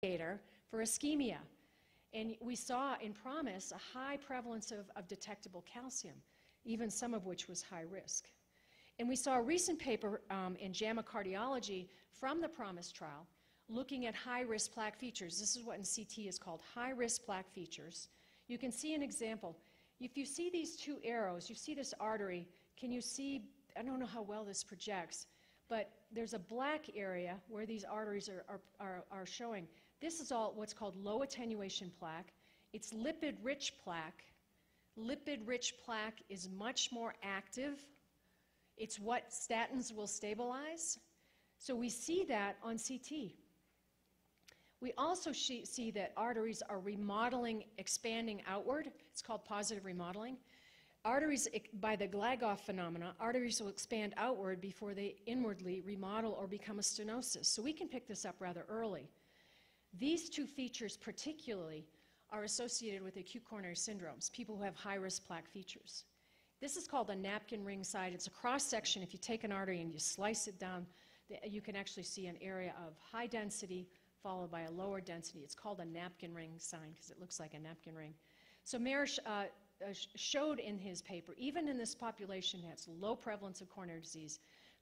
indicator for ischemia. And we saw in PROMISE a high prevalence of detectable calcium, even some of which was high risk. And we saw a recent paper in JAMA Cardiology from the PROMISE trial looking at high-risk plaque features. This is what in CT is called high-risk plaque features. You can see an example. If you see these two arrows, you see this artery, can you see, I don't know how well this projects, but there's a black area where these arteries are showing. This is all what's called low attenuation plaque. It's lipid-rich plaque. Lipid-rich plaque is much more active. It's what statins will stabilize. So we see that on CT. We also see that arteries are remodeling, expanding outward. It's called positive remodeling. Arteries, by the Glagoff phenomena, arteries will expand outward before they inwardly remodel or become a stenosis. So we can pick this up rather early. These two features particularly are associated with acute coronary syndromes, people who have high-risk plaque features. This is called a napkin ring site. It's a cross-section. If you take an artery and you slice it down, you can actually see an area of high density followed by a lower density. It's called a napkin ring sign because it looks like a napkin ring. So Marish showed in his paper, even in this population that has low prevalence of coronary disease,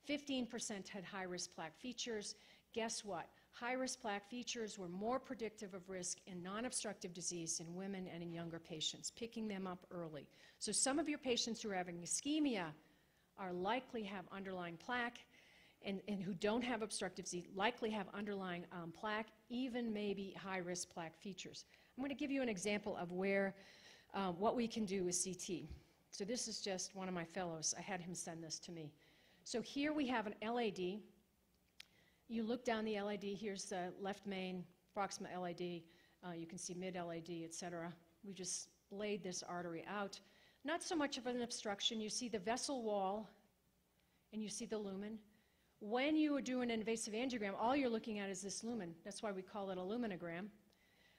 15% had high-risk plaque features. Guess what? High-risk plaque features were more predictive of risk in non-obstructive disease in women and in younger patients, picking them up early. So some of your patients who are having ischemia are likely have underlying plaque, and who don't have obstructive disease likely have underlying plaque, even maybe high-risk plaque features. I'm going to give you an example of where what we can do with CT. So this is just one of my fellows. I had him send this to me. So here we have an LAD. You look down the LAD. Here's the left main, proximal LAD. You can see mid-LAD, et cetera. We just laid this artery out. Not so much of an obstruction. You see the vessel wall, and you see the lumen. When you do an invasive angiogram, all you're looking at is this lumen. That's why we call it a luminogram.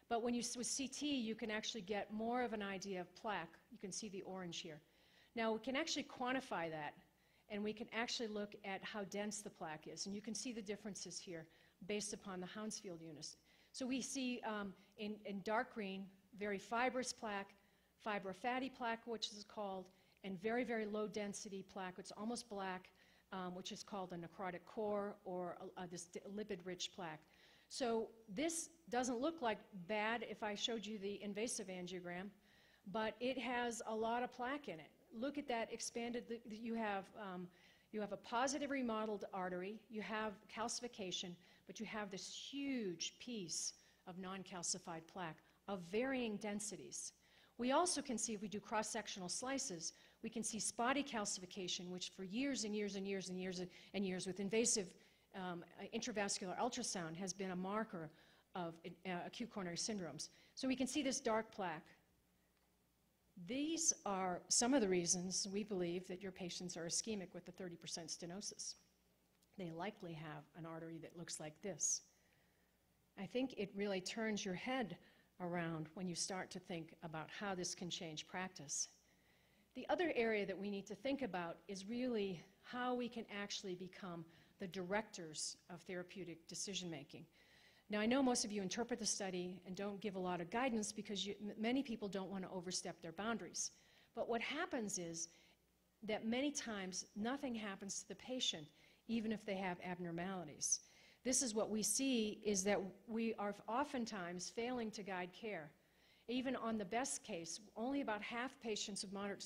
But when you with CT, you can actually get more of an idea of plaque. You can see the orange here. Now, we can actually quantify that, and we can actually look at how dense the plaque is. And you can see the differences here based upon the Hounsfield units. So we see in dark green, very fibrous plaque, fibrofatty plaque, which is called, and very, very low density plaque, it's almost black, which is called a necrotic core or this lipid-rich plaque. So this doesn't look like bad if I showed you the invasive angiogram, but it has a lot of plaque in it. Look at that expanded, you have a positive remodeled artery, you have calcification, but you have this huge piece of non-calcified plaque of varying densities. We also can see, if we do cross-sectional slices, we can see spotty calcification, which for years and years and years and years and years with invasive intravascular ultrasound has been a marker of acute coronary syndromes. So we can see this dark plaque. These are some of the reasons we believe that your patients are ischemic with the 30% stenosis. They likely have an artery that looks like this. I think it really turns your head around when you start to think about how this can change practice. The other area that we need to think about is really how we can actually become the directors of therapeutic decision making. Now, I know most of you interpret the study and don't give a lot of guidance because many people don't want to overstep their boundaries. But what happens is that many times nothing happens to the patient, even if they have abnormalities. This is what we see, is that we are oftentimes failing to guide care. Even on the best case, only about half patients with moderate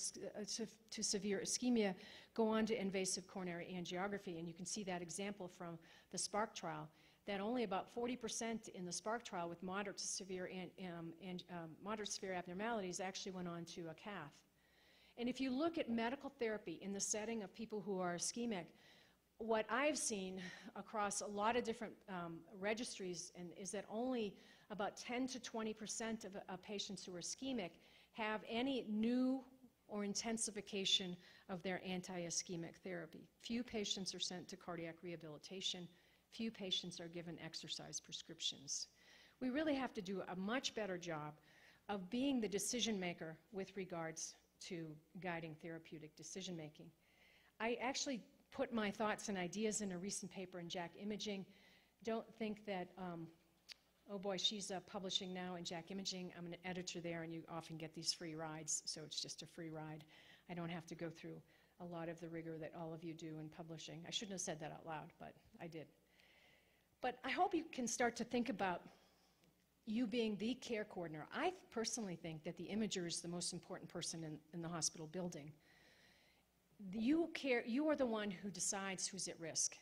to severe ischemia go on to invasive coronary angiography, and you can see that example from the SPARC trial, that only about 40% in the SPARC trial with moderate to severe abnormalities actually went on to a cath. And if you look at medical therapy in the setting of people who are ischemic, what I've seen across a lot of different registries is that only about 10 to 20% of patients who are ischemic have any new or intensification of their anti-ischemic therapy. Few patients are sent to cardiac rehabilitation. Few patients are given exercise prescriptions. We really have to do a much better job of being the decision maker with regards to guiding therapeutic decision making. I actually put my thoughts and ideas in a recent paper in JACC Imaging. Don't think that Oh boy, she's publishing now in JACC Imaging. I'm an editor there, and you often get these free rides, so it's just a free ride. I don't have to go through a lot of the rigor that all of you do in publishing. I shouldn't have said that out loud, but I did. But I hope you can start to think about you being the care coordinator. I personally think that the imager is the most important person in the hospital building. You are the one who decides who's at risk.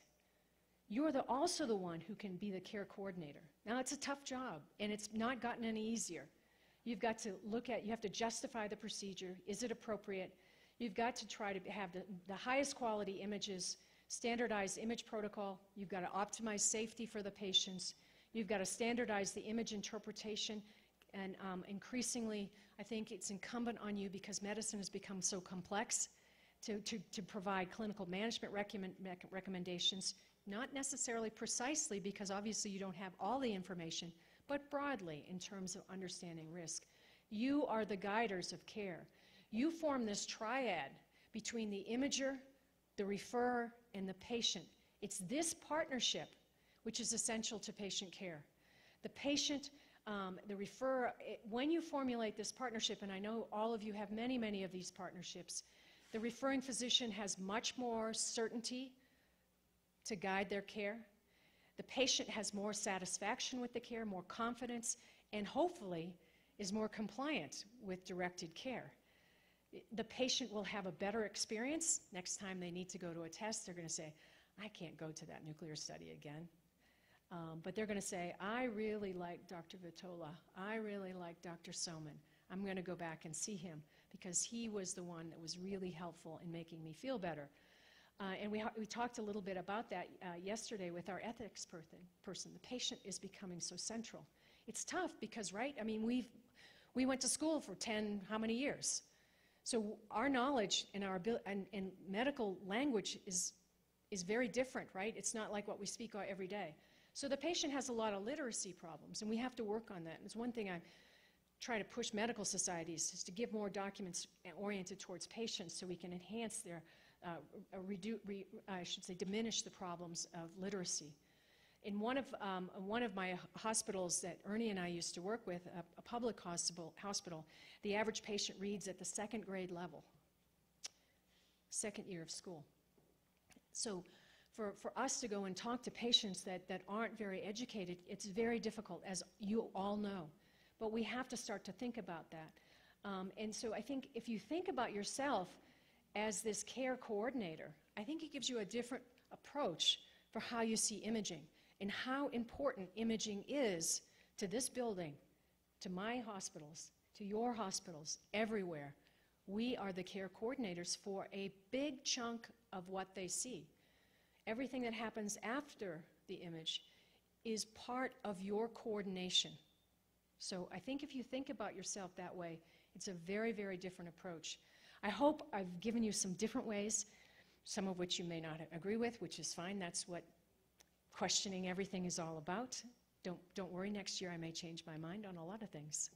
You're also the one who can be the care coordinator. Now, it's a tough job, and it's not gotten any easier. You've got to you have to justify the procedure. Is it appropriate? You've got to try to have the highest quality images, standardized image protocol. You've got to optimize safety for the patients. You've got to standardize the image interpretation. And increasingly, I think it's incumbent on you, because medicine has become so complex, to provide clinical management recommendations, not necessarily precisely, because obviously you don't have all the information, but broadly in terms of understanding risk. You are the guiders of care. You form this triad between the imager, the referrer, and the patient. It's this partnership which is essential to patient care. The patient, the referrer, when you formulate this partnership, and I know all of you have many, many of these partnerships, the referring physician has much more certainty to guide their care. The patient has more satisfaction with the care, more confidence, and hopefully is more compliant with directed care. The patient will have a better experience. Next time they need to go to a test, they're going to say, I can't go to that nuclear study again. But they're going to say, I really like Dr. Vitola. I really like Dr. Soman. I'm going to go back and see him, because he was the one that was really helpful in making me feel better. And we talked a little bit about that yesterday with our ethics person. The patient is becoming so central. It's tough because, right, I mean, we went to school for how many years? So our knowledge and our and medical language is very different, right? It's not like what we speak every day. So the patient has a lot of literacy problems, and we have to work on that. And it's one thing I try to push medical societies, is to give more documents oriented towards patients, so we can enhance their, diminish the problems of literacy. In one of my hospitals that Ernie and I used to work with, a public hospital, the average patient reads at the 2nd grade level, 2nd year of school. So for us to go and talk to patients that aren't very educated, it's very difficult, as you all know. But we have to start to think about that. And so I think if you think about yourself as this care coordinator, I think it gives you a different approach for how you see imaging, and how important imaging is to this building, to my hospitals, to your hospitals, everywhere. We are the care coordinators for a big chunk of what they see. Everything that happens after the image is part of your coordination. So I think if you think about yourself that way, it's a very, very different approach. I hope I've given you some different ways, some of which you may not agree with, which is fine. That's what questioning everything is all about. Don't worry, next year I may change my mind on a lot of things.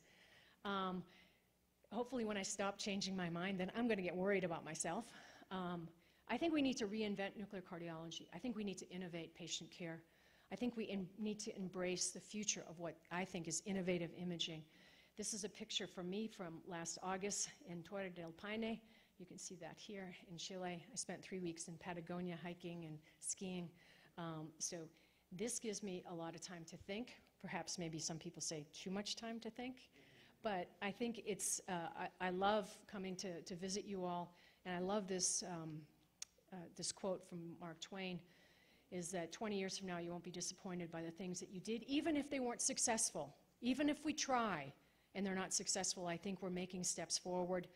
Hopefully when I stop changing my mind, then I'm going to get worried about myself. I think we need to reinvent nuclear cardiology. I think we need to innovate patient care. I think we need to embrace the future of what I think is innovative imaging. This is a picture from me from last August in Torre del Paine. You can see that here in Chile. I spent 3 weeks in Patagonia hiking and skiing. So this gives me a lot of time to think. Perhaps maybe some people say too much time to think. But I think it's, I love coming to visit you all. And I love this, this quote from Mark Twain, is that 20 years from now you won't be disappointed by the things that you did, even if they weren't successful. Even if we try and they're not successful, I think we're making steps forward.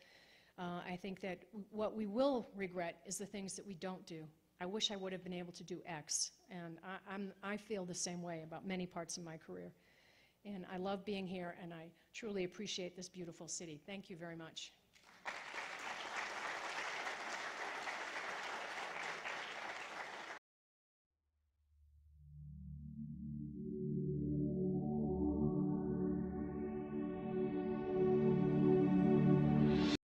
I think that what we will regret is the things that we don't do. I wish I would have been able to do X, and I feel the same way about many parts of my career. And I love being here, and I truly appreciate this beautiful city. Thank you very much.